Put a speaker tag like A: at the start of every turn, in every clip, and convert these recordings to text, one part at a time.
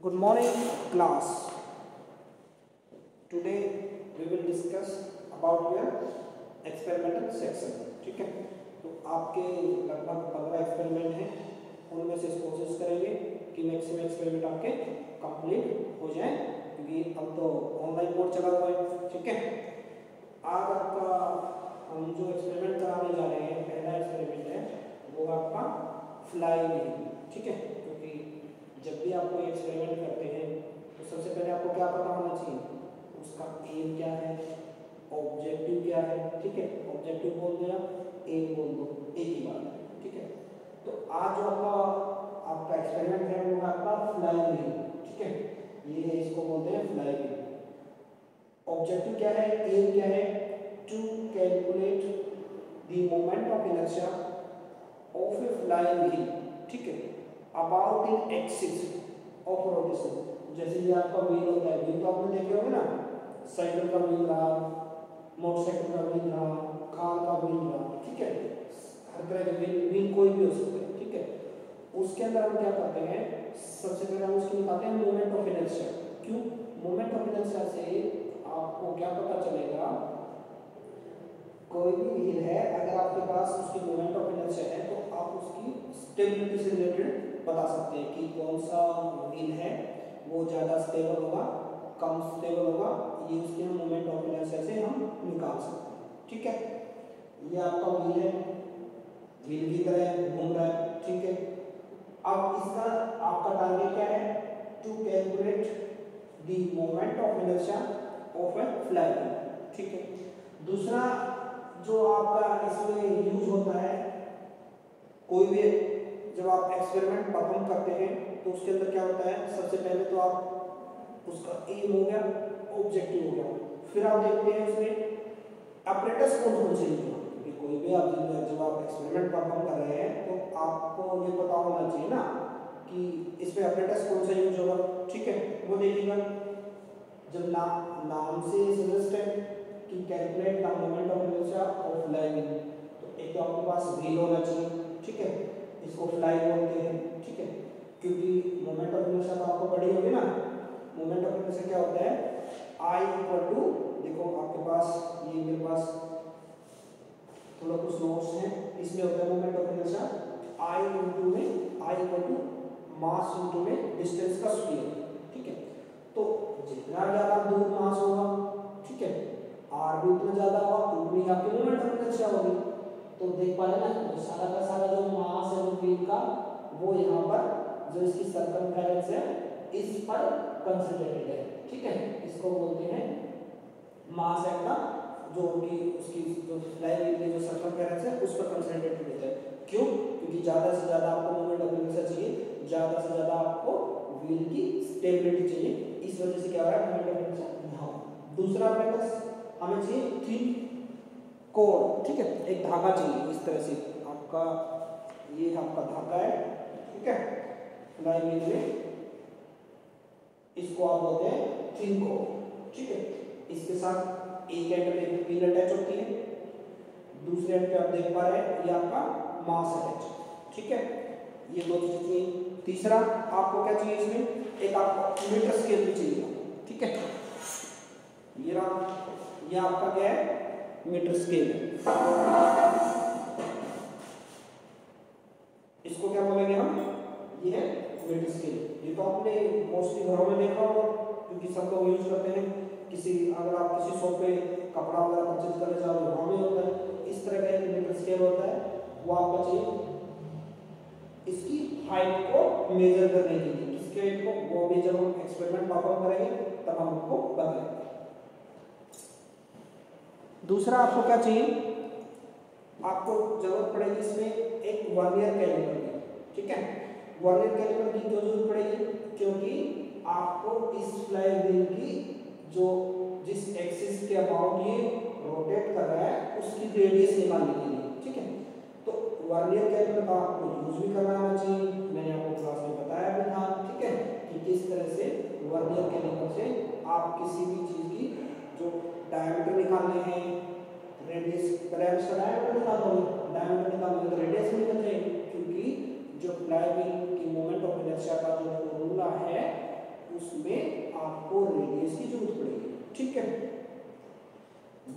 A: Good morning, class. Today we will discuss about your experimental section. ठीक है, तो आपके लगभग 15 एक्सपेरिमेंट हैं, उनमें से कोशिश करेंगे कि मैक्सिमम एक्सपेरिमेंट आपके कंप्लीट हो जाए, क्योंकि अब तो ऑनलाइन बोर्ड चला हुआ है. ठीक है, आज आपका हम जो एक्सपेरिमेंट कराने जा रहे हैं, पहला एक्सपेरिमेंट है वो आपका फ्लाई व्हील. ठीक है, क्योंकि जब भी आप कोई एक्सपेरिमेंट करते हैं तो सबसे पहले आपको क्या पता होना चाहिए, उसका एम क्या है, ऑब्जेक्टिव क्या है. ठीक है, ऑब्जेक्टिव बोल दिया, एम बोल दो, एक ही बात है. ठीक है, तो आज जो आपका एक्सपेरिमेंट है वो आपका फ्लाई व्हील. ठीक है, ये है, इसको बोलते हैं फ्लाई व्हील. ऑब्जेक्टिव क्या है, एम क्या है, to calculate the moment of inertia of a fly wheel. ठीक है, about in axis of rotation. जैसे ये आपका व्हील होता है, व्हील तो आपने देखे होंगे ना, साइकिल का व्हील रहा, मोटरसाइकिल का व्हील रहा, कार का व्हील रहा. ठीक है, हर तरह के व्हील कोई भी हो सकता है. ठीक है, उसके अंदर हम क्या करते हैं, सबसे पहले हम उसको निकालते हैं मोमेंट ऑफ इनर्शिया. क्यों, मोमेंट ऑफ इनर्शिया से आपको क्या पता चलेगा, कोई भी व्हील है अगर आपके पास उसकी मोमेंट ऑफ इनर्शिया है तो आप उसकी स्टेबिलिटी से रिलेटेड बता सकते हैं कि कौन सा व्हील है वो ज़्यादा स्टेबल होगा, कम स्टेबल होगा. ये उसके हम मोमेंट ऑफ इनर्शिया से हम निकाल सकते हैं. ठीक है, ये आपका व्हील है, व्हील की तरह घूम रहा है. ठीक है, अब इसका आपका टारगेट क्या है, to calculate the moment of inertia of a fly wheel. ठीक है, दूसरा जो आपका इसमें यूज होता है, कोई भी जब आप एक्सपेरिमेंट परफॉर्म करते हैं तो उसके अंदर क्या होता है, सबसे पहले तो आप उसका एम हो गया, ऑब्जेक्टिव हो गया, फिर आप देखते हैं उसमें apparatus कौन कौन से यूज होगा. क्योंकि कोई भी आप जब आप एक्सपेरिमेंट परफॉर्म कर रहे हैं तो आपको ये पता होना चाहिए ना कि इसमें apparatus कौन सा यूज होगा. ठीक है, वो देखिएगा जब नाम से सजेस्ट है कि calculate the moment of inertia of fly wheel, तो एक तो आपके पास व्हील होना चाहिए. ठीक है, इसको फ्लाई बोलते हैं. ठीक है, क्योंकि मोमेंट ऑफ इनर्शिया तो आपको पढ़ी होगी ना. मोमेंट ऑफ इनर्शिया क्या होता है, I इक्वल टू, देखो आपके पास, ये मेरे पास थोड़ा कुछ नोट्स हैं, इसमें होता है moment of inertia I into में, I equal to mass into में डिस्टेंस का स्क्वायर. ठीक है, तो जितना ज़्यादा दूर मास होगा, ठीक है, r भी उतना ज़्यादा होगा, उतनी आपकी मोमेंट ऑफ इनर्शिया होगी. तो देख पा रहे ना, तो सारा का सारा जो मास है वो व्हील का, वो यहाँ पर जो इसकी सर्कमफेरेंस है इस पर कंसंट्रेटेड है. ठीक है, इसको बोलते हैं मास एट द, जो उनकी उसकी जो फ्लाई व्हील की जो सर्कमफेरेंस है उस पर कंसंट्रेटेड होता है. क्यों, क्योंकि ज़्यादा से ज़्यादा आपको मोमेंट ऑफ इनर्शिया चाहिए, ज़्यादा से ज़्यादा आपको व्हील की स्टेबिलिटी चाहिए. इस वजह से क्या हो रहा है, मोमेंट ऑफ इनर्शिया यहाँ. दूसरा अपने पास हमें चाहिए थिन कोड. ठीक है, एक धागा चाहिए इस तरह से आपका, ये आपका धागा है. ठीक है, फ्लाई व्हील में इसको आप बोलते हैं थिन कोड. ठीक है, इसके साथ एक एंड पे पिन अटैच होती है, दूसरे एंड पे आप देख पा रहे हैं ये आपका मास अटैच. ठीक है, ये दो चीजें चाहिए. तीसरा आपको क्या चाहिए, इसमें एक आपको मीटर स्केल भी चाहिए. ठीक है, ये आपका क्या है, मीटर स्केल है. इसको क्या बोलेंगे हम, ये है मीटर स्केल. ये तो आपने मोस्टली घरों में देखा होगा, क्योंकि सब लोग यूज करते हैं. किसी अगर आप किसी शॉप पे कपड़ा वगैरह परचेज करने जाओ, वहाँ में होता है इस तरह का एक मीटर स्केल होता है. वो आपका चाहिए इसकी हाइट को मेजर करने के लिए. किसके हाइट को, वो भी जब हम एक्सपेरिमेंट परफॉर्म करेंगे तब हम आपको बताएंगे. दूसरा आपको क्या चाहिए, आपको जरूरत पड़ेगी इसमें एक वर्नियर कैलिपर की. ठीक है, वर्नियर कैलिपर की क्यों जरूरत पड़ेगी, क्योंकि आपको इस फ्लाई व्हील की जो जिस एक्सिस के अबाउट ये रोटेट कर रहा है उसकी रेडियस निकालने के लिए. ठीक है, तो वर्नियर कैलिपर का आपको यूज भी करना आना चाहिए. मैंने आपको क्लास में बताया भी था. ठीक है, कि किस तरह से वर्नियर कैलिपर से आप किसी भी चीज की जो डायमीटर निकालने हैं, रेडियस, डायमीटर निकालोगे, डायमीटर निकालोगे तो रेडियस निकल जाएगी. क्योंकि जो फ्लाई व्हील की मोमेंट ऑफ इनर्शिया का जो फॉर्मूला है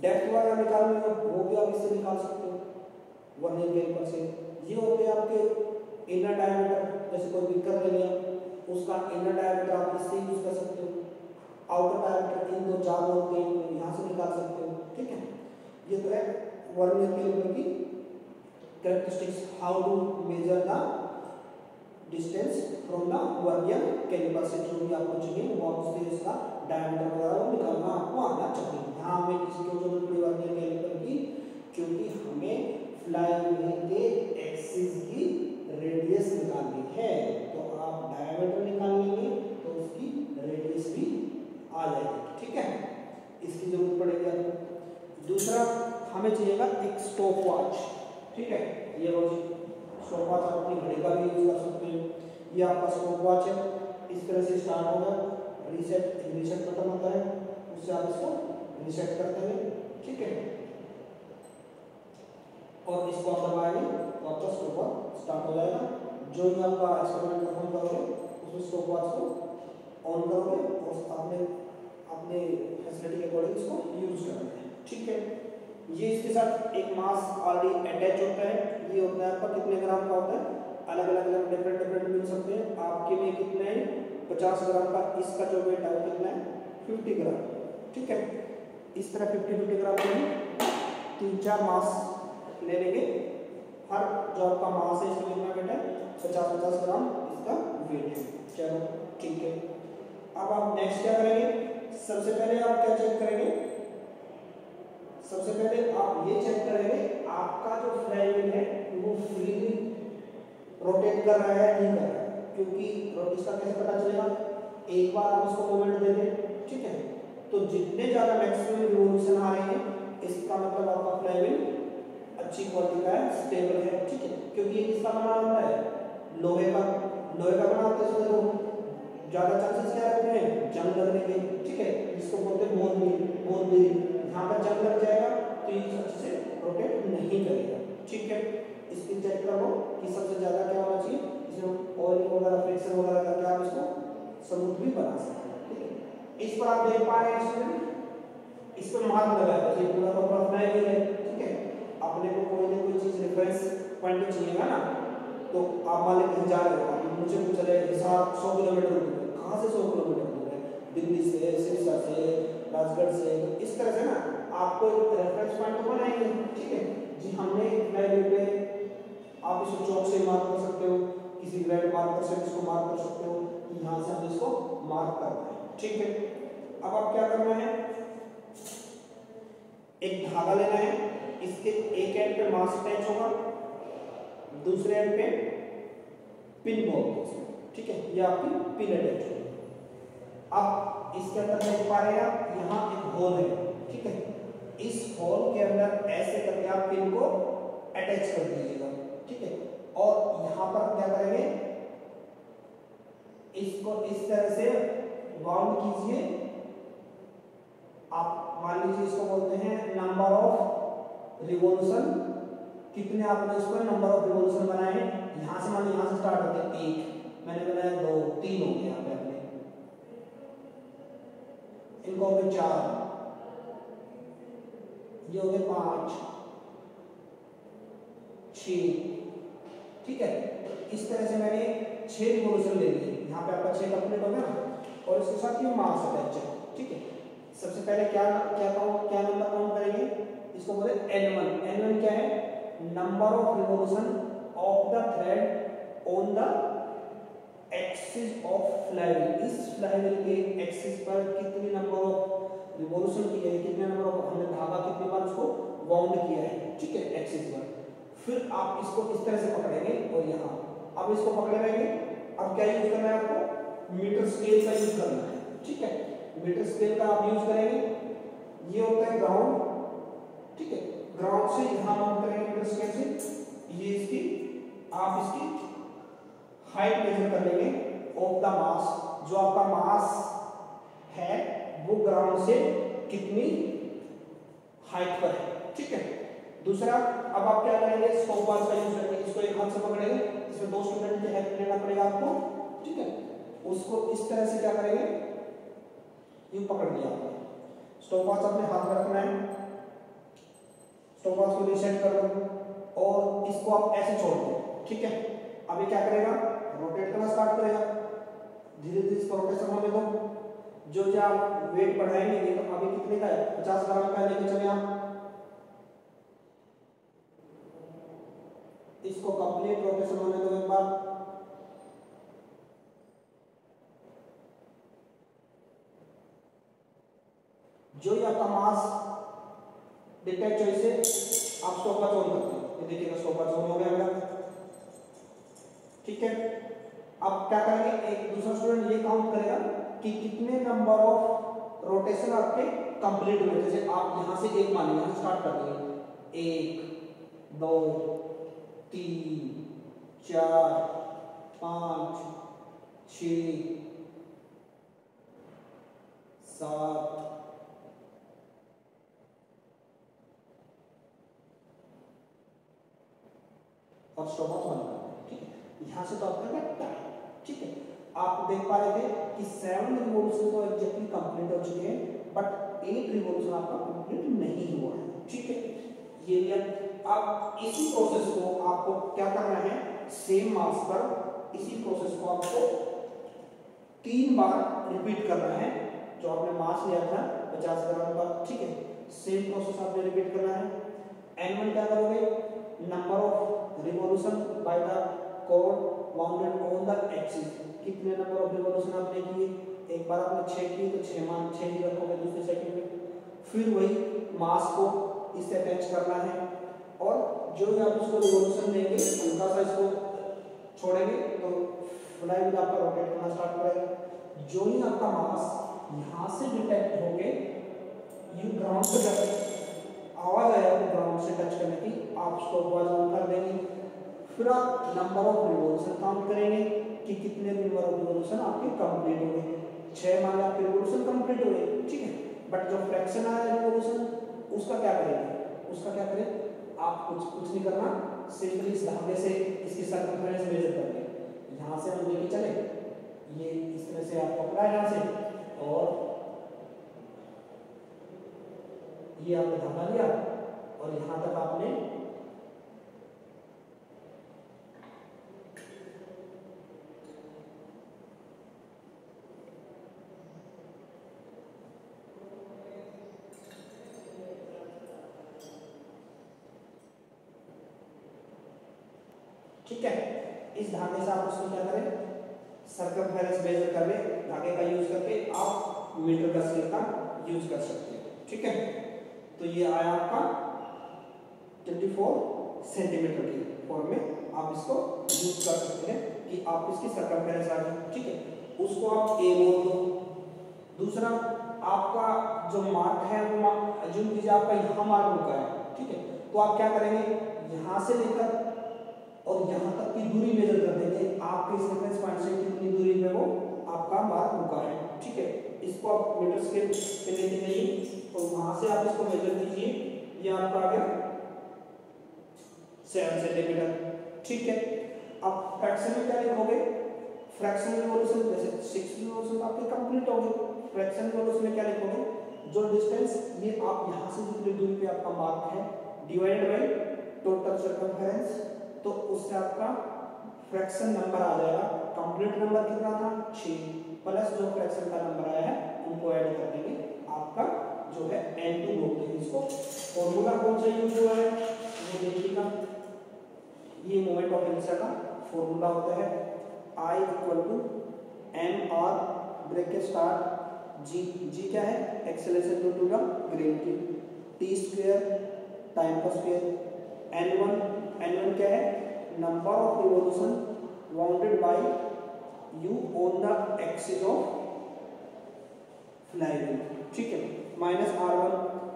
A: डेप्थ वगैरह निकालनी हो वो भी आप इससे निकाल सकते हो वर्नियर कैलिपर से। ये होते हैं आपके इनर डायमीटर, जैसे कोई बीकर ले लिया उसका इनर डायमीटर आप इससे यूज कर सकते हो, आउटर डायमीटर इन दो चार होते हैं यहाँ से निकाल सकते हो, ठीक है। ये तो है वर्नियर कैलिपर की characteristics, how to measure the distance from the vernier caliper से जो भी आपको चाहिए वो आप उससे इसका डायमीटर वगैरह वो निकालना आपको आना चाहिए। यहाँ हमें किसकी जरूरत पड़ी वर्नियर कैलिपर की, क्योंकि हमें फ्लाईव्हील के एक्सिस की रेडियस निकालनी है, तो आप डायमीटर निकाल लेंगे तो उसकी रेडियस भी आ जाएगी, ठीक है। इसकी जरूरत पड़ेगी आपको। दूसरा हमें चाहिएगा एक स्टॉप वॉच, ठीक है। ये लो जी स्टॉप वॉच, आप अपनी घड़ी का भी यूज कर सकते हैं। ये आपका स्टॉप वॉच है, इस तरह से स्टार्ट होगा, रीसेट बटन होता है उससे आप इसको रीसेट करते हैं, ठीक है। और इसको आप दबाएंगे तो आपका स्टॉप वॉच स्टार्ट हो जाएगा। जो भी आपका एक्सपेरिमेंट परफॉर्म करोगे उसमें स्टॉप वॉच को ऑन करोगे और आपने अपने फैसिलिटी के अकॉर्डिंग इसको यूज करना है, ठीक है। ये इसके साथ एक मास ऑलरेडी अटैच होता है, ये होता है आपका कितने ग्राम का होता है, अलग अलग डिफरेंट मिल सकते हैं। आपके में कितने हैं 50 ग्राम का, इसका जो वेट है वो कितना है 50 ग्राम, ठीक है। इस तरह 50 ग्राम के 3-4 मास ले लेंगे, हर जो आपका मास है इसमें कितना वेट है 50-50 ग्राम इसका वेट है, चलो ठीक है। अब आप नेक्स्ट क्या करेंगे, सबसे पहले आप क्या चेक करेंगे, सबसे पहले आप ये चेक करेंगे आपका जो फ्लाईव्हील है वो फ्रीली रोटेट कर रहा है नहीं कर रहा है, क्योंकि इसका कैसे पता चलेगा, एक बार आप इसको मोमेंट दे दें, ठीक है, तो जितने ज्यादा मैक्सिमम रिवॉल्यूशन आ रहे हैं इसका मतलब आपका फ्लाईव्हील अच्छी क्वालिटी का है, स्टेबल है, ठीक है। क्योंकि ये किसका बना होता है, लोहे का बना होता है, इसमें तो ज्यादा चांसेस क्या रहते हैं जंग लगने के, ठीक है, जिसको बोलते हैं मोन बीरिंग, यहाँ पर जंग लग जाएगा तो ये अच्छे से रोटेट नहीं करेगा, ठीक है। इसकी चेक करो कि सबसे ज्यादा क्या होना चाहिए, इसमें ऑयल वगैरह फ्रिक्शन वगैरह करके आप इसको स्मूथ भी बना सकते हैं, ठीक है। इस पर आप देख पा रहे हैं इसमें इस पर मार्क लगा है, ये पूरा का पूरा फ्लाईव्हील है, ठीक है। अपने को कोई ना कोई चीज रेफरेंस पॉइंट चाहिएगा ना, तो आप मान लीजिए कहीं जा रहे हो, आप मुझे पूछ रहे हैं हिसाब 100 किलोमीटर दूर है, कहाँ से 100 किलोमीटर दूर है, दिल्ली से, सिरसा से, राजगढ़ से, इस तरह से ना आपको रेफरेंस पॉइंट तो बनाएंगे, ठीक है जी। हमने फ्लाईव्हील पे आप इसको चौक से मार्क कर सकते हो, किसी ग्रेड मार्कर से इसको मार्क कर सकते हो, यहाँ से हम इसको मार्क करना है, ठीक है। अब आप क्या करना है, एक धागा लेना है, इसके एक एंड पे मास अटैच होगा, दूसरे एंड पे पिन बोलते हैं, ठीक है, ये आपकी पिन अटैच होगी। अब इसके अंदर देख पा रहे हैं आप यहाँ एक होल है, ठीक है, इस होल के अंदर ऐसे करके आप पिन को अटैच कर दीजिएगा, ठीक है। और यहाँ पर क्या करेंगे, इसको इस तरह से वाउंड कीजिए, आप मान लीजिए इसको बोलते हैं नंबर ऑफ रिवॉल्यूशन, कितने आपने इस पर नंबर ऑफ रिवॉल्यूशन बनाए हैं, यहाँ से मान यहाँ से स्टार्ट होते हैं 1, मैंने बनाया 2, 3 हो गए यहाँ पे अपने, इनको हो गए 4, ये हो गए 5, 6, ठीक है। इस तरह से मैंने 6 रिवॉल्यूशन ले लिए, यहाँ पे आपका 6 कंप्लीट हो गया, और इसके साथ ये मास अटैच है, ठीक है। सबसे पहले क्या नंबर काउंट करेंगे, इसको बोले N1। N1 क्या है, number of revolution of the thread on the axis of flywheel, इस फ्लाईव्हील के एक्सिस पर कितनी नंबर ऑफ रिवॉल्यूशन किए हैं, कितने नंबर ऑफ हमने धागा कितनी बार उसको वाउंड किया है, ठीक है, एक्सिस पर। फिर आप इसको इस तरह से पकड़ेंगे और यहाँ अब इसको पकड़े रहेंगे। अब क्या यूज करना है आपको, मीटर स्केल का यूज करना है, ठीक है। मीटर स्केल का आप यूज करेंगे, ये होता है ग्राउंड, ठीक है, ग्राउंड से यहाँ माउंट करेंगे मीटर स्केल से, ये इसकी आप इसकी हाइट मेजर कर लेंगे ऑफ द मास, जो आपका मास है वो ग्राउंड से कितनी हाइट पर है, ठीक है। दूसरा अब आप क्या करेंगे, स्टॉप वॉच का यूज करेंगे, इसको एक हाथ से पकड़ेंगे, इसमें 2 स्टूडेंट की हेल्प लेना पड़ेगा आपको, ठीक है। उसको इस तरह से क्या करेंगे, यूं पकड़ लिया आपने, स्टॉप वॉच अपने हाथ में रखना है, स्टॉपवॉच को रीसेट कर दो और इसको आप ऐसे छोड़ दो, ठीक है। अब ये क्या करेगा, रोटेट करना स्टार्ट करेगा, धीरे धीरे इसको रोटेशन होने दो। जो जो आप वेट बढ़ाएंगे, ये तो अभी कितने का है, 50 ग्राम का लेके चले आप, इसको कंप्लीट रोटेशन होने दो एक बार। जो ये आपका मास डिटेक्ट हो, इसे आप स्टॉपवॉच ऑन करते हैं, ये देखिएगा स्टॉपवॉच ऑन हो गया मेरा, ठीक है। अब क्या करेंगे, एक दूसरा स्टूडेंट ये काउंट करेगा कि कितने नंबर ऑफ रोटेशन आपके कंप्लीट हुए। जैसे आप यहां से एक मान लीजिए, स्टार्ट कर देंगे, 1 2 3 4 5 6 7 और स्टॉपवॉच ऑन करना है, ठीक है। यहां से तो आपका टाइम, ठीक है। आप देख पा रहे थे कि 7 रिवॉल्यूशन तो एग्जैक्टली कंप्लीट हो चुके हैं, बट 8 रिवॉल्यूशन आपका कंप्लीट नहीं हुआ है, ठीक है। ये लिया। अब इसी प्रोसेस को आपको क्या करना है, सेम मास पर इसी प्रोसेस को आपको 3 बार रिपीट करना है। जो आपने मास लिया था 50 ग्राम का, ठीक है, सेम प्रोसेस आपने रिपीट करना है। N1 क्या करोगे, number of revolution by the code bounded on the axis, कितने नंबर ऑफ रिवॉल्यूशन आपने किए, एक बार आपने 6 की तो 6 मान 6 ही रखोगे दूसरे सेकंड में। फिर वही मास को इससे अटैच करना है और जो भी आप इसको रिवॉल्यूशन देंगे, हल्का सा इसको छोड़ेंगे तो फ्लाईव्हील आपका रोटेट करना स्टार्ट करेगा। जो ही आपका मास यहां से डिटेक्ट होके यू ग्राउंड पे जाएगा, आवाज आएगी ग्राउंड से टच करने की, आप स्टॉपवॉच ऑन कर देंगे। फिर आप नंबर ऑफ रिवॉल्यूशन काउंट करेंगे कि कितने नंबर ऑफ रिवॉल्यूशन आपके कंप्लीट हो गए। 6 मान आपके रिवॉल्यूशन कंप्लीट हो गए, ठीक है। बट जो फ्रैक्शन आया रिवॉल्यूशन, उसका क्या करेंगे, उसका क्या करें, आप कुछ नहीं करना, सिंपली इस धागे से इसकी सर्कमफेरेंस मेजर करके यहां से हम लेके चले, ये इस तरह से आप पकड़ा यहां से और ये आपने धागा लिया और यहां तक आपने ठीक है। इस धागे से आप उसको क्या करें, सर्कमफेरेंस मेजर कर ले, धागे का यूज करके आप मीटर का स्केल का यूज कर सकते हैं, ठीक है। तो ये आया आपका 24 सेंटीमीटर की फॉर्म में आप इसको यूज कर सकते हैं कि आप इसकी सर्कमफेरेंस आ गई, ठीक है। उसको आप ए बोल दो। दूसरा आपका जो मार्क है वो अज्यूम कीजिए आपका यहाँ मार्क रुका है, ठीक है। तो आप क्या करेंगे, यहाँ से लेकर और यहाँ तक की दूरी मेजर कर देंगे, आपके इस रेफरेंस पॉइंट से कितनी दूरी में वो आपका मार्क रुका है, ठीक है। इसको आप मीटर स्केल पे लेके जाइए और वहां से आप इसको मेजर कीजिए, ये आपका आ गया 7 सेंटीमीटर, ठीक है। अब फ्रैक्शन में क्या लिखोगे, फ्रैक्शन रिवॉल्यूशन जैसे 6 रिवॉल्यूशन आपके कंप्लीट हो गए, फ्रैक्शन रिवॉल्यूशन में क्या लिखोगे, जो डिस्टेंस ये आप यहां से जितनी दूरी पे आपका मार्क है डिवाइडेड बाय टोटल सर्कमफेरेंस, तो उससे आपका फ्रैक्शन नंबर आ जाएगा। कंप्लीट नंबर कितना था 6 प्लस जो फ्रैक्शन का नंबर आया है उनको ऐड कर देंगे, आपका जो है N2 बोलते हैं इसको। फॉर्मूला कौन सा यूज हुआ है वो देखिएगा, ये मोमेंट ऑफ इनर्शिया का फॉर्मूला होता है I = mr bracket start g क्या है, acceleration due to the gravity, t square time का स्क्वायर, n1 क्या है, number of revolution bounded by u on the axis of flywheel, ठीक है, -r1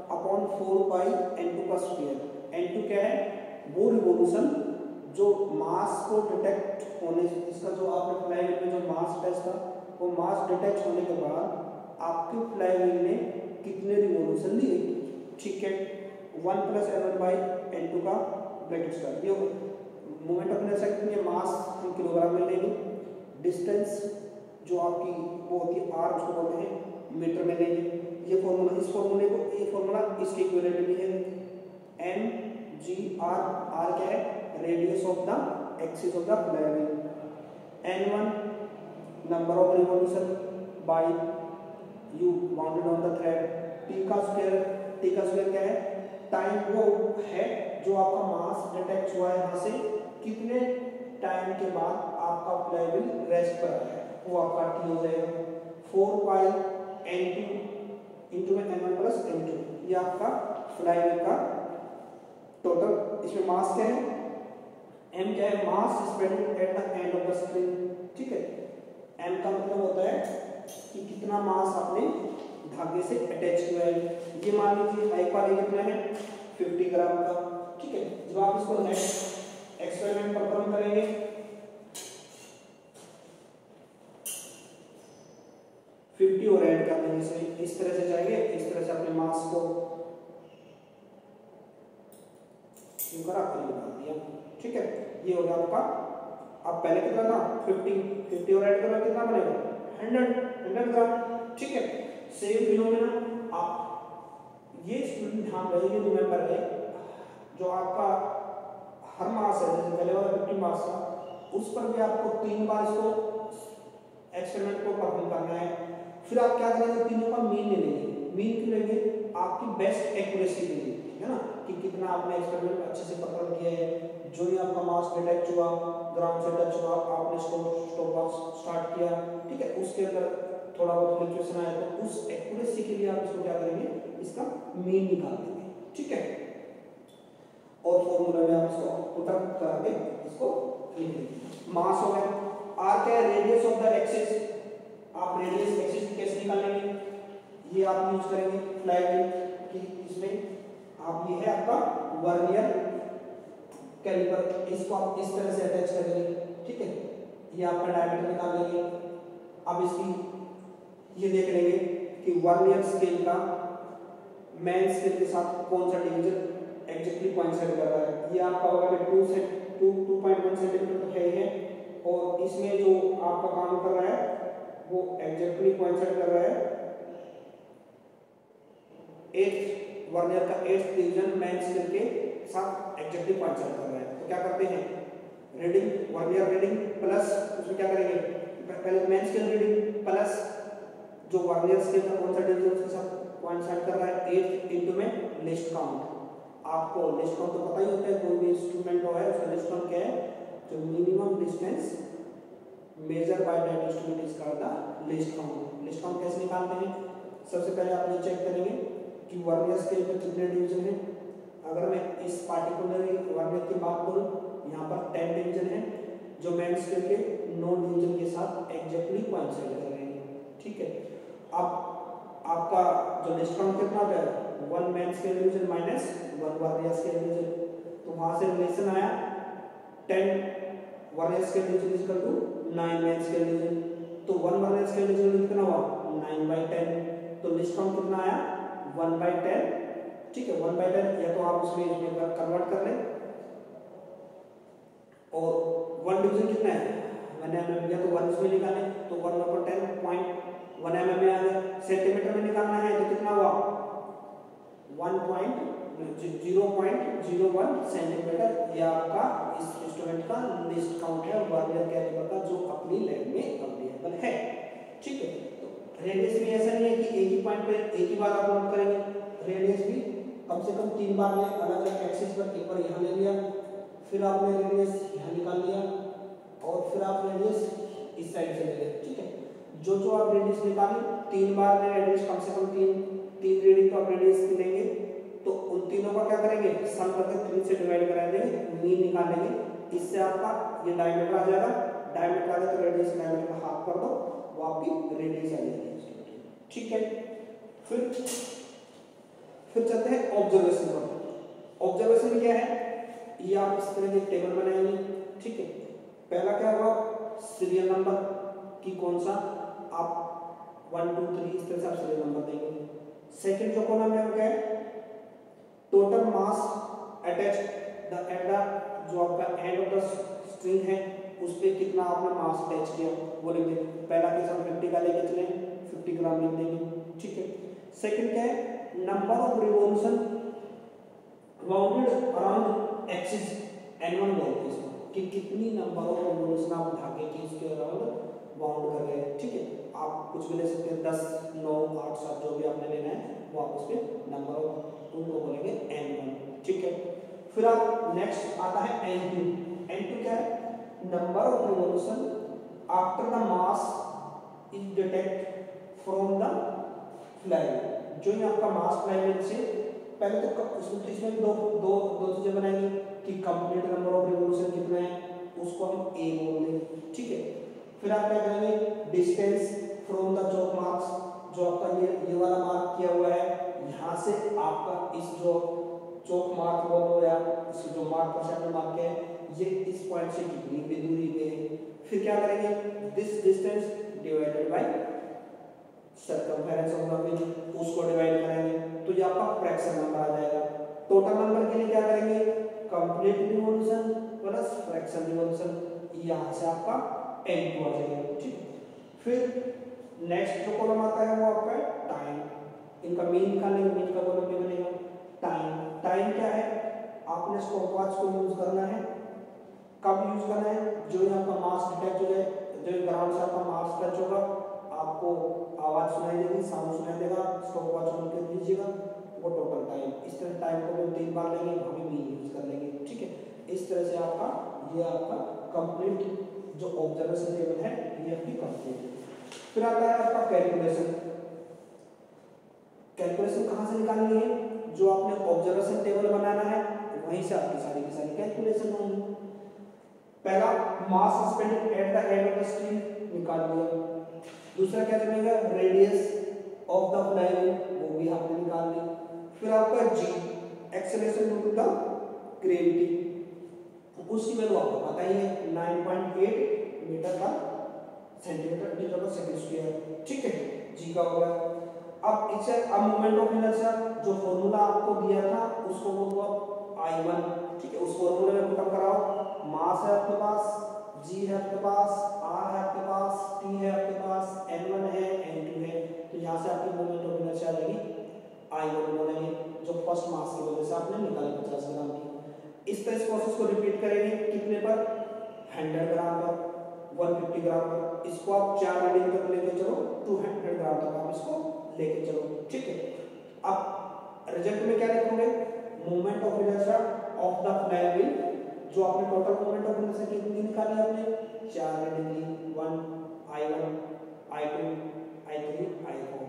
A: अपॉन 4 पाई n2 का स्क्वायर। n2 क्या है, वो रिवॉल्यूशन जो मास को डिटेक्ट होने, इसका जो आपने फ्लाईव्हील में जो मास टेस्ट था, वो मास डिटेक्ट होने के बाद आपके फ्लाईव्हील ने कितने रिवॉल्यूशन लिए, ठीक है। 1 + n1/n2 का ब्रैकेट स्टार्ट, ये मोमेंट ऑफ इनर्शिया कितनी है, मास हम किलोग्राम में लेंगे, डिस्टेंस जो आपकी वो होती है r, उसको बोलते हैं मीटर में लेंगे। ये फॉर्मूला, इस फॉर्मूले को, ये फॉर्मूला इसके इक्विवेलेंट भी है, एम जी आर, आर क्या है, radius of the axis of the flywheel, N1 number of revolution by U bounded on the thread, T का स्क्वायर क्या है, टाइम वो है जो आपका मास डिटेक्ट हुआ है यहाँ से कितने टाइम के बाद आपका फ्लाईव्हील रेस्ट पर आया है, वो आपका टी हो जाएगा 4 पाई N2 इंटू में N1 प्लस N2, ये आपका फ्लाईव्हील का टोटल। इसमें मास क्या है, m क्या है, mass spread at the end of the spring, ठीक है। m का मतलब होता है कि कितना मास आपने धागे से अटैच किया है। ये मान लीजिए एक बार ये कितना है 50 ग्राम का, ठीक है। जब आप इसको नेक्स्ट एक्सपेरिमेंट परफॉर्म करेंगे 50 और ऐड कर देंगे, इस तरह से जाएंगे, इस तरह से अपने मास को निकाल दिया, ठीक है। ये हो गया आपका, अब पहले कितना था 50 और ऐड करना कितना बनेगा 100 ग्राम, ठीक है। सेम फिनोमेना आप ये स्टूडेंट ध्यान रखेंगे, रिमेंबर है जो आपका हर मास है, जैसे पहले वाला 50 मास था उस पर भी आपको 3 बार इसको एक्सपेरिमेंट को परफॉर्म करना है। फिर आप क्या करेंगे, तीनों का मीन ले लेंगे, मीन क्यों लेंगे, आपकी बेस्ट एक्यूरेसी के लिए, है ना, कि कितना आपने एक्सपेरिमेंट अच्छे से परफॉर्म किया है। जो ही आपका मास डिटेक्ट हुआ, ग्राउंड से टच हुआ, आपने स्टॉप वॉच स्टार्ट किया, ठीक है, उसके अंदर थोड़ा बहुत फ्लक्चुएशन आया तो उस एक्यूरेसी के लिए आप इसको क्या करेंगे, इसका मीन निकाल देंगे, ठीक है। और फॉर्मूला में आप इसको पुट अप करके इसको लिख लेंगे। मास हो गया, आर क्या है, रेडियस ऑफ द एक्सिस, आप रेडियस एक्सिस कैसे निकालेंगे, ये आप यूज करेंगे फ्लाईव्हील की, इसमें आप ये है आपका वर्नियर कैलिपर, इसको आप इस तरह से अटैच करेंगे, ठीक है। ये आपका डायमीटर निकाल लेंगे। अब इसकी ये देख लेंगे कि वर्नियर स्केल का मेन स्केल के साथ कौन सा डिवीजन एग्जैक्टली कोइंसाइड कर रहा है। ये आपका होगा 2.1 सेंटीमीटर तो है ही है, और इसमें जो आपका काम कर रहा है वो एग्जैक्टली कोइंसाइड कर रहा है 8th वर्नियर का 8th डिवीजन मेन स्केल के साथ एग्जैक्टली कोइंसाइड कर रहा है। तो क्या करते हैं, रीडिंग वर्नियर रीडिंग प्लस उसमें क्या करेंगे, पहले मेन स्केल रीडिंग प्लस जो वर्नियर स्केल का कौन सा डिवीजन उसके साथ कोइंसाइड कर रहा है 8 इंटू में लिस्ट काउंट। आपको लिस्ट काउंट तो पता ही होता है, कोई भी इंस्ट्रूमेंट हो है उसका लिस्ट काउंट क्या है, जो minimum distance measure by that instrument is called the list count. List count कैसे निकालते हैं, सबसे पहले आप ये चेक करेंगे कि वर्नियर स्केल पे कितने डिवीजन हैं। अगर मैं इस पार्टिकुलर वर्नियर की बात करूं, यहाँ पर 10 डिवीजन है जो मेन स्केल के 9 डिवीजन के साथ एग्जैक्टली कोइंसाइड कर रहे हैं, ठीक है। अब आपका जो लिस्ट काउंट कितना है, 1 main scale division minus 1 vernier scale division, तो वहां से रिलेशन आया 10 vernier scale division is equal to 9 main scale division, तो 1 वर्नियर स्केल डिवीजन कितना हुआ 9/10, तो लिस्ट काउंट कितना आया 1/10, ठीक है। 1/10 या तो आप उसमें कन्वर्ट कर लें, और 1 डिवीजन कितना है 1 mm, या तो 1 इसमें निकालें तो 1/10.1 mm में आ गया। सेंटीमीटर में निकालना है तो कितना हुआ 0.01 सेंटीमीटर। ये आपका इस इंस्ट्रूमेंट का लिस्ट काउंट है वर्नियर कैलिपर का, जो अपनी लैब में अवेलेबल है, ठीक है। तो रेडियस भी ऐसा नहीं है कि एक ही पॉइंट पे एक ही बार आप नोट करेंगे, रेडियस भी कम से कम 3 बार में अलग अलग एक्सिस पर, एक बार यहाँ ले लिया, फिर आपने रेडियस यहाँ निकाल लिया, और फिर आप रेडियस इस साइड से ले लिया, ठीक है। जो आप रेडियस निकालें 3 बार में रेडियस कम से कम 3 रीडिंग तो आप रेडियस लेंगे, तो उन तीनों का क्या करेंगे सम करके 3 से डिवाइड करा देंगे, मीन निकाल लेंगे, इससे आपका ये डायमीटर आ जाएगा। डायमीटर आ गया तो रेडियस डायमीटर का हाफ कर दो, वो आपकी रेडियस आ जाएगी, ठीक है। फिर चलते हैं ऑब्जर्वेशन पर। ऑब्जर्वेशन क्या है, ये आप इस तरह की टेबल बनाएंगे, ठीक है। पहला क्या होगा सीरियल नंबर की कौन सा आप 1 2 3 इस तरह से आप सीरियल नंबर देंगे। सेकंड जो कॉलम है वो क्या है, total mass attach the at the, जो आपका एंड ऑफ द स्ट्रिंग है उस पे कितना आपने मास अटैच किया वो लिख देंगे। पहला केस हम 50 का लेके चले 50 ग्राम लिख देंगे, ठीक है। सेकंड क्या है, number of revolution rounded around axis n1 बोलते हैं इसको, कि कितनी नंबर ऑफ रिवॉल्यूशन आप धागे की इसके अराउंड बाउंड कर रहे हैं। ठीक है, आप कुछ भी ले सकते हैं, 10, 9, 8, 7 जो भी आपने लेना है वो आप उस पर नंबर ऑफ उनको बोलेंगे n1। ठीक है, फिर आप नेक्स्ट आता है n2। n2 क्या है? Number of revolution after the mass is detect from the fly. जो ये आपका मास फ्लाई से पहले तो इसमें दो दो दो चीजें बनाएंगे कि कंप्लीट नंबर ऑफ रिवॉल्यूशन कितना है, उसको हम a बोल देंगे। ठीक है, फिर आप क्या करेंगे? Distance from the Chowk marks, जो आपका ये वाला मार्क किया हुआ है, यहाँ से आपका इस जो चौक मार्क बोलो या इस जो मार्क पर से आपने मार्क किया है, ये इस पॉइंट से कितनी भी दूरी पे है। फिर क्या करेंगे? This distance divided by circumference of the wheel, उसको डिवाइड करेंगे तो ये आपका फ्रैक्शन नंबर आ जाएगा। टोटल नंबर के लिए क्या करेंगे? Complete revolution plus fraction revolution, यहाँ से आपका n2 आ जाएगा। ठीक, फिर नेक्स्ट जो कॉलम आता है वो आपका है टाइम। इनका मीन निकालेंगे, मीन का कॉलम भी बनेगा टाइम। टाइम क्या है? आपने स्टॉपवॉच को यूज करना है। कब यूज करना है? जो यहाँ का मास डिटेक्ट हो जाए, जो ग्राउंड से आपका मास टच होगा, आपको आवाज सुनाई देगी, साउंड सुनाई देगा, स्टॉपवॉच ऑन कर दीजिएगा, वो टोटल टाइम। इस तरह टाइम को हम 3 बार लेंगे, वहाँ भी मीन यूज कर लेंगे। ठीक है, इस तरह से आपका ये आपका कंप्लीट जो ऑब्जर्वेशन टेबल है ये आपकी कंप्लीट है। फिर आता है आपका कैलकुलेशन। कैलकुलेशन कहाँ से निकालनी है? जो आपने ऑब्जर्वेशन टेबल बनाना है वहीं से आपकी सारी की सारी कैलकुलेशन होंगी। पहला mass suspended at the end of the string निकाल लिया। दूसरा क्या चलेगा? रेडियस ऑफ द फ्लाई, वो भी आपने निकाल ली। फिर आपका g acceleration due to the gravity, उसकी वैल्यू आपको पता ही है 9.8 metre per centimetre metre per second square. ठीक है, g का होगा। अब इसे अब मोमेंट ऑफ इनर्शिया जो फार्मूला आपको दिया था उसको बोलो आप I1। ठीक है, उस फार्मूले में पुट कराओ। मास है आपके पास, g है आपके पास, r है आपके पास, t है आपके पास, n1 है, n2 है, तो यहाँ से आपकी मोमेंट ऑफ इनर्शिया आ जाएगी I1 बोलेंगे, जो फर्स्ट मास की वजह से आपने निकाली 50 ग्राम की। इस तरह इस प्रोसेस को रिपीट करेंगे कितने पर? 100 ग्राम पर, 150 ग्राम पर। इसको आप 4 रीडिंग तक लेके चलो, 200 ग्राम तक आप इसको लेके चलो। ठीक है, अब रिजल्ट में क्या लिखोगे? Moment of inertia of the fly wheel, जो आपने टोटल मोमेंट ऑफ इनर्शिया कितनी निकाली आपने? 4 रीडिंग ली, 1 I1 I2 I3 I4,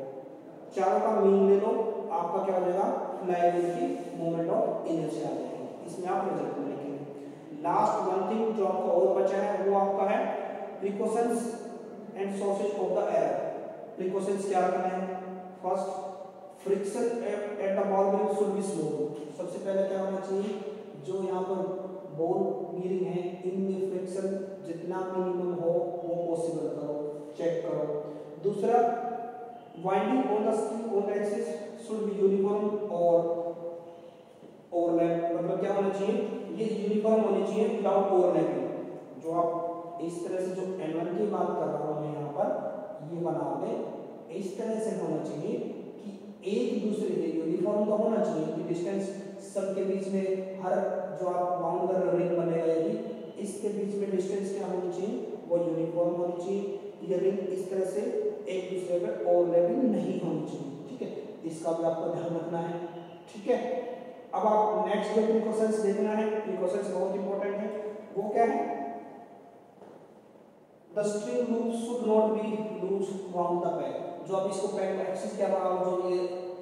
A: चारों का मीन ले लो, आपका क्या हो जाएगा? फ्लाई व्हील की मोमेंट ऑफ इनर्शिया आ जाएगी। इसमें आप रिजल्ट में लिखेंगे। लास्ट वन थिंग जो आपका और बचा है वो आपका है precautions and sources of the error. Precautions क्या रखना है? First, friction at the ball bearing should be smooth. सबसे पहले क्या होना चाहिए? जो यहाँ पर बॉल बीयरिंग है इनमें फ्रिक्शन जितना मिनिमम हो वो पॉसिबल करो, चेक करो। दूसरा, winding on the spring on the axis should be uniform और ओवरलैप, मतलब क्या होना चाहिए? ये यूनिफॉर्म होनी चाहिए विदाउट ओवरलैपिंग। जो आप इस तरह से जो n1 की बात कर रहा हूं मैं यहाँ पर, ये बना ले इस तरह से होना चाहिए कि एक दूसरे के यूनिफॉर्म तो होना चाहिए कि डिस्टेंस सबके बीच में, हर जो आप बाउंड कर रिंग बनेगा यदि इसके बीच में डिस्टेंस क्या होनी चाहिए? वो यूनिफॉर्म होनी चाहिए। ये रिंग इस तरह से एक दूसरे पर ओवरलैपिंग नहीं होनी चाहिए। ठीक है, इसका भी आपको ध्यान रखना है। ठीक है, अब आप नेक्स्ट जो प्रिकॉशंस देखना है, प्रिकॉशंस बहुत इंपॉर्टेंट है। वो क्या है? The string loop should not be loose round the pack. जो आप इसको पैक एक्सिस क्या बना, जो ये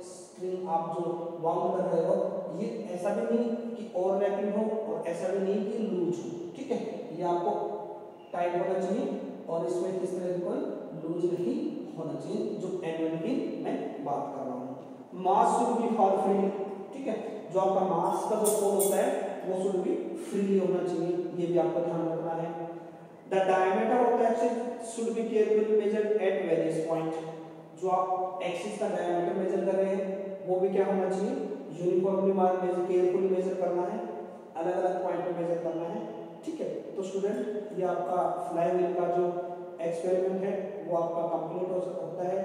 A: स्ट्रिंग आप जो बाउंड कर रहे हो, ये ऐसा भी नहीं कि ओवरलैपिंग हो और ऐसा भी नहीं कि लूज हो। ठीक है, ये आपको टाइट होना चाहिए और इसमें किस तरह की कोई लूज नहीं होना चाहिए, जो n1 की मैं बात कर रहा हूँ। मास शुड बी फॉल फ्री। ठीक है, जो आपका मास का जो फोल होता है वो शुड बी फ्री होना चाहिए, ये भी आपको ध्यान रखना है। The diameter of the axis should be carefully measured at various point. जो आप एक्सिस का डायमीटर मेजर कर रहे हैं वो भी क्या होना चाहिए? यूनिफॉर्मली मेजर, केयरफुली मेजर करना है, अलग अलग पॉइंट पे मेजर करना है। ठीक है, तो स्टूडेंट ये आपका फ्लाई व्हील का जो एक्सपेरिमेंट है वो आपका कंप्लीट होता है।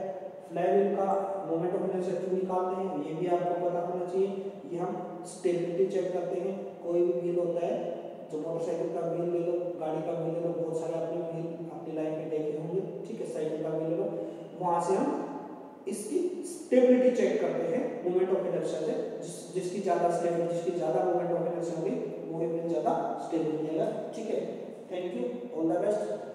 A: फ्लाई व्हील का मोमेंट ऑफ इनर्शिया क्यों निकालते हैं ये भी आपको पता होना चाहिए। ये हम स्टेबिलिटी चेक करते हैं। कोई भी व्हील होता है, जो मोटरसाइकिल का व्हील ले लो, गाड़ी का व्हील ले लो, बहुत सारे आपने व्हील अपनी लाइफ में देखे होंगे, ठीक है, साइकिल का व्हील ले लो, वहां से हम इसकी स्टेबिलिटी चेक करते हैं मोमेंट ऑफ इनर्शिया से। जिसकी ज्यादा स्टेबिलिटी, जिसकी ज्यादा मोमेंट ऑफ इनर्शिया होगी वो व्हील ज्यादा स्टेबल रहेगा, ठीक है। Thank you, all the best.